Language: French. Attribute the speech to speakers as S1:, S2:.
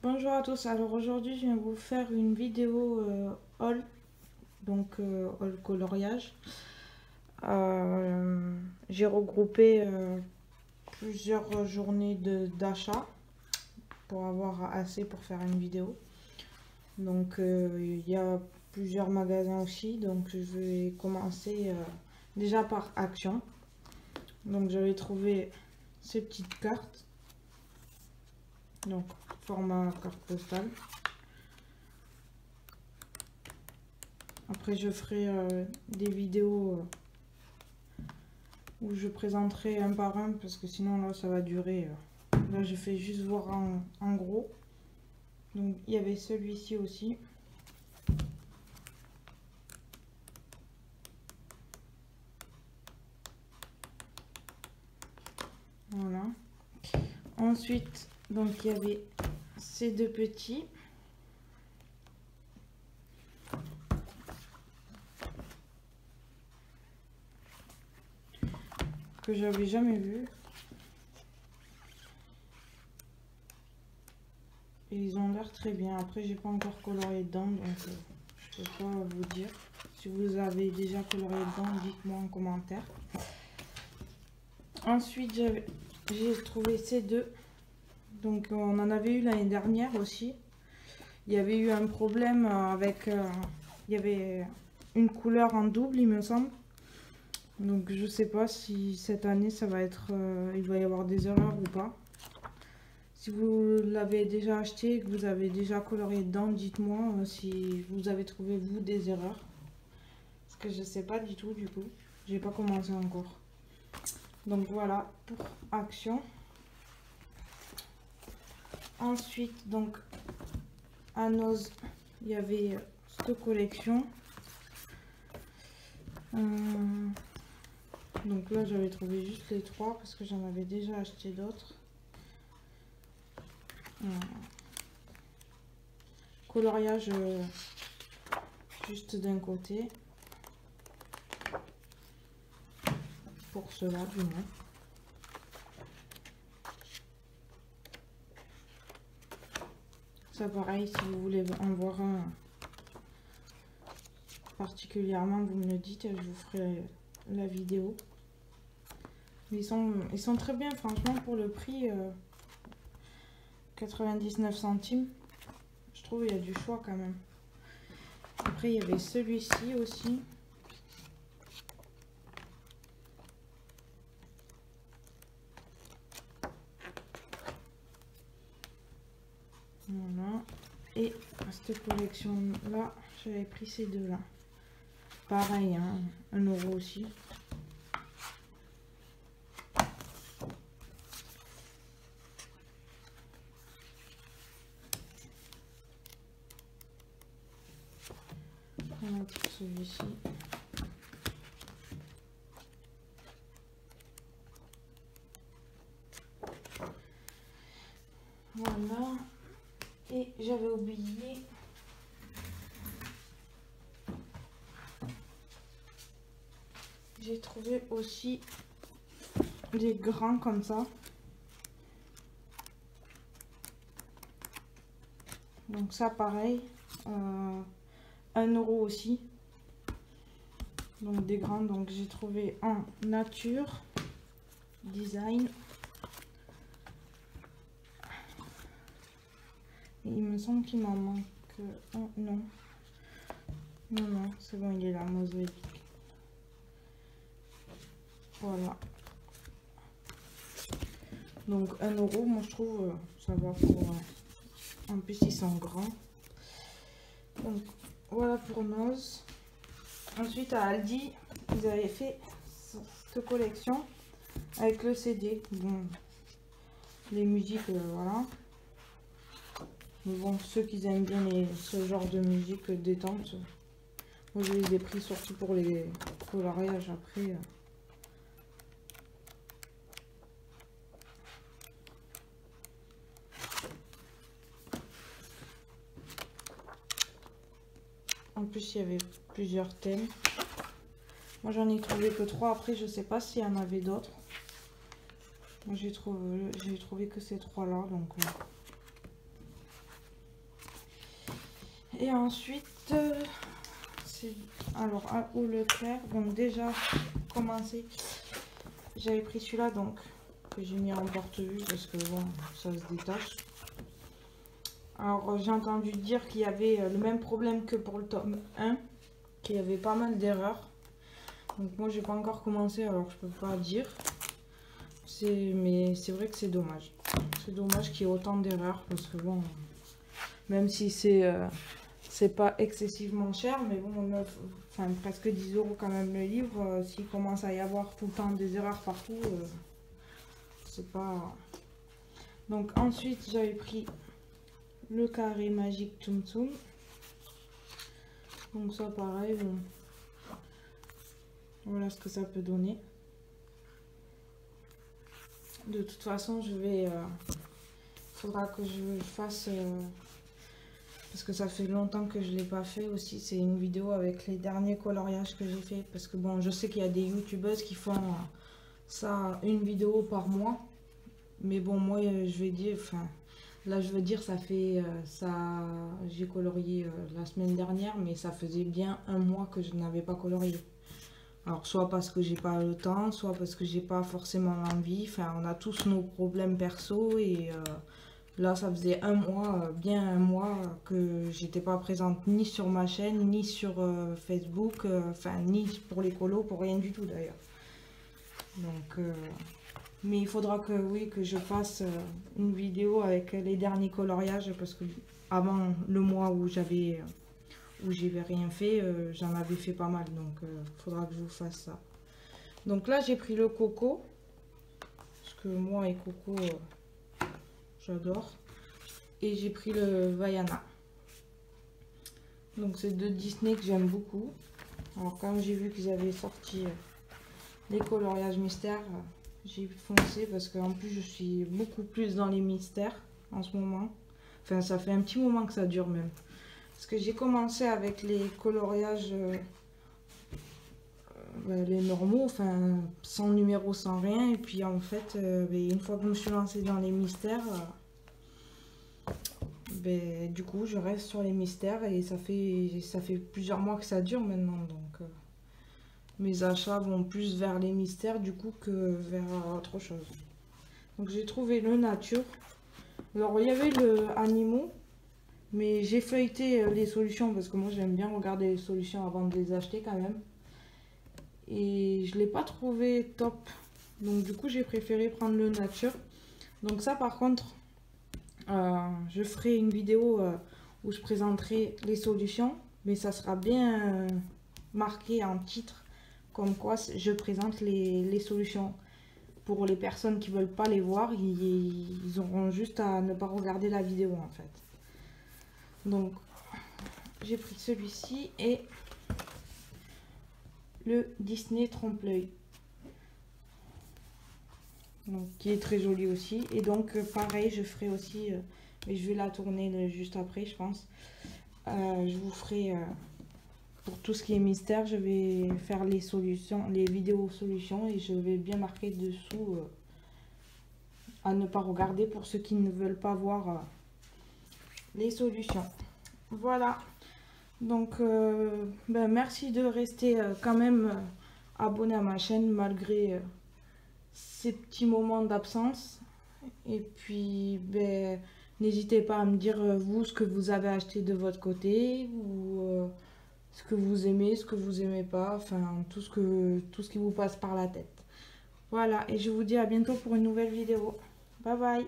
S1: Bonjour à tous, alors aujourd'hui je viens vous faire une vidéo haul, donc haul coloriage. J'ai regroupé plusieurs journées d'achat pour avoir assez pour faire une vidéo. Donc il y a plusieurs magasins aussi, donc je vais commencer déjà par Action. Donc j'avais trouvé ces petites cartes, donc format carte postale. Après je ferai des vidéos où je présenterai un par un parce que sinon là ça va durer. Là je fais juste voir en gros. Donc il y avait celui-ci aussi. Voilà. Ensuite donc il y avait ces deux petits. Que j'avais jamais vu. Et ils ont l'air très bien. Après j'ai pas encore colorié dedans donc je peux pas vous dire. Si vous avez déjà colorié dedans, dites-moi en commentaire. Ensuite j'ai trouvé ces deux. Donc on en avait eu l'année dernière aussi. Il y avait eu un problème avec... il y avait une couleur en double il me semble. Donc je sais pas si cette année ça va être... il va y avoir des erreurs ou pas. Si vous l'avez déjà acheté et que vous avez déjà colorié dedans, dites-moi si vous avez trouvé vous des erreurs. Parce que je sais pas du tout du coup. J'ai pas commencé encore. Donc voilà pour Action. Ensuite donc à Noz, il y avait cette collection. Donc là j'avais trouvé juste les trois parce que j'en avais déjà acheté d'autres. Coloriage juste d'un côté. Pour cela du moins. Ça pareil, si vous voulez en voir un particulièrement, vous me le dites et je vous ferai la vidéo. Ils sont très bien, franchement, pour le prix 99 centimes. Je trouve il y a du choix quand même. Après, il y avait celui-ci aussi. Voilà. Et cette collection-là, j'avais pris ces deux-là. Pareil, hein, 1 € aussi. Voilà pour celui-ci. Voilà. Et j'avais oublié. J'ai trouvé aussi des grands comme ça. Donc ça pareil. 1 € aussi. Donc des grands. Donc j'ai trouvé en nature. Design. Et il me semble qu'il m'en manque. Oh, non. Non, c'est bon, il est là, mosaïque. Voilà. Donc 1 €, moi je trouve ça va pour... en plus ils sont grands. Donc voilà pour Noz. Ensuite à Aldi, ils avaient fait cette collection avec le CD. Bon, les musiques, voilà. Mais bon, ceux qui aiment bien ce genre de musique détente, moi je les ai pris surtout pour les coloriages après. En plus, il y avait plusieurs thèmes. Moi, j'en ai trouvé que 3. Après, je sais pas s'il y en avait d'autres. Moi, j'ai trouvé que ces 3-là. Donc, Et ensuite, c'est alors au Leclerc. Donc déjà, commencer. J'avais pris celui-là, donc que j'ai mis en porte-vue parce que bon, ça se détache. Alors j'ai entendu dire qu'il y avait le même problème que pour le tome 1, qu'il y avait pas mal d'erreurs. Donc moi j'ai pas encore commencé, alors je peux pas dire. Mais c'est vrai que c'est dommage. C'est dommage qu'il y ait autant d'erreurs parce que bon, même si c'est pas excessivement cher, mais bon, enfin presque 10 € quand même le livre. S'il commence à y avoir tout le temps des erreurs partout, c'est pas. Donc ensuite j'avais pris le carré magique Tsum Tsum. Donc ça pareil, bon. Voilà ce que ça peut donner. De toute façon je vais faudra que je fasse parce que ça fait longtemps que je l'ai pas fait aussi. C'est une vidéo avec les derniers coloriages que j'ai fait, parce que bon, je sais qu'il y a des youtubeuses qui font ça une vidéo par mois, mais bon moi je vais dire, enfin là je veux dire ça fait j'ai colorié la semaine dernière, mais ça faisait bien un mois que je n'avais pas colorié. Alors soit parce que j'ai pas le temps, soit parce que j'ai pas forcément l'envie. Enfin on a tous nos problèmes perso et là ça faisait un mois, bien un mois que j'étais pas présente ni sur ma chaîne, ni sur Facebook, enfin ni pour les colos, pour rien du tout d'ailleurs. Donc mais il faudra que oui que je fasse une vidéo avec les derniers coloriages, parce que avant le mois où j'avais rien fait, j'en avais fait pas mal, donc il faudra que je vous fasse ça. Donc là j'ai pris le Coco, parce que moi et Coco j'adore, et j'ai pris le Vaiana. Donc c'est de Disney que j'aime beaucoup. Alors quand j'ai vu qu'ils avaient sorti les coloriages mystères, j'ai foncé, parce qu'en plus je suis beaucoup plus dans les mystères en ce moment. Enfin ça fait un petit moment que ça dure même. Parce que j'ai commencé avec les coloriages, les normaux, enfin sans numéro, sans rien. Et puis en fait, une fois que je me suis lancée dans les mystères, du coup je reste sur les mystères. Et ça fait plusieurs mois que ça dure maintenant. Donc mes achats vont plus vers les mystères du coup que vers autre chose. Donc j'ai trouvé le nature. Alors il y avait le animaux. Mais j'ai feuilleté les solutions, parce que moi j'aime bien regarder les solutions avant de les acheter quand même. Et je ne l'ai pas trouvé top. Donc du coup j'ai préféré prendre le nature. Donc ça par contre, je ferai une vidéo où je présenterai les solutions. Mais ça sera bien marqué en titre, comme quoi je présente les solutions. Pour les personnes qui ne veulent pas les voir, ils auront juste à ne pas regarder la vidéo en fait. Donc j'ai pris celui-ci et le Disney trompe-l'œil, donc qui est très joli aussi. Et donc pareil, je ferai aussi, mais je vais la tourner juste après je pense. Je vous ferai pour tout ce qui est mystère, je vais faire les solutions, les vidéos solutions, et je vais bien marquer dessous à ne pas regarder pour ceux qui ne veulent pas voir les solutions. Voilà, donc merci de rester quand même abonné à ma chaîne malgré ces petits moments d'absence. Et puis n'hésitez pas à me dire vous ce que vous avez acheté de votre côté, ou ce que vous aimez, ce que vous aimez pas, enfin tout ce qui vous passe par la tête. Voilà, et je vous dis à bientôt pour une nouvelle vidéo. Bye bye.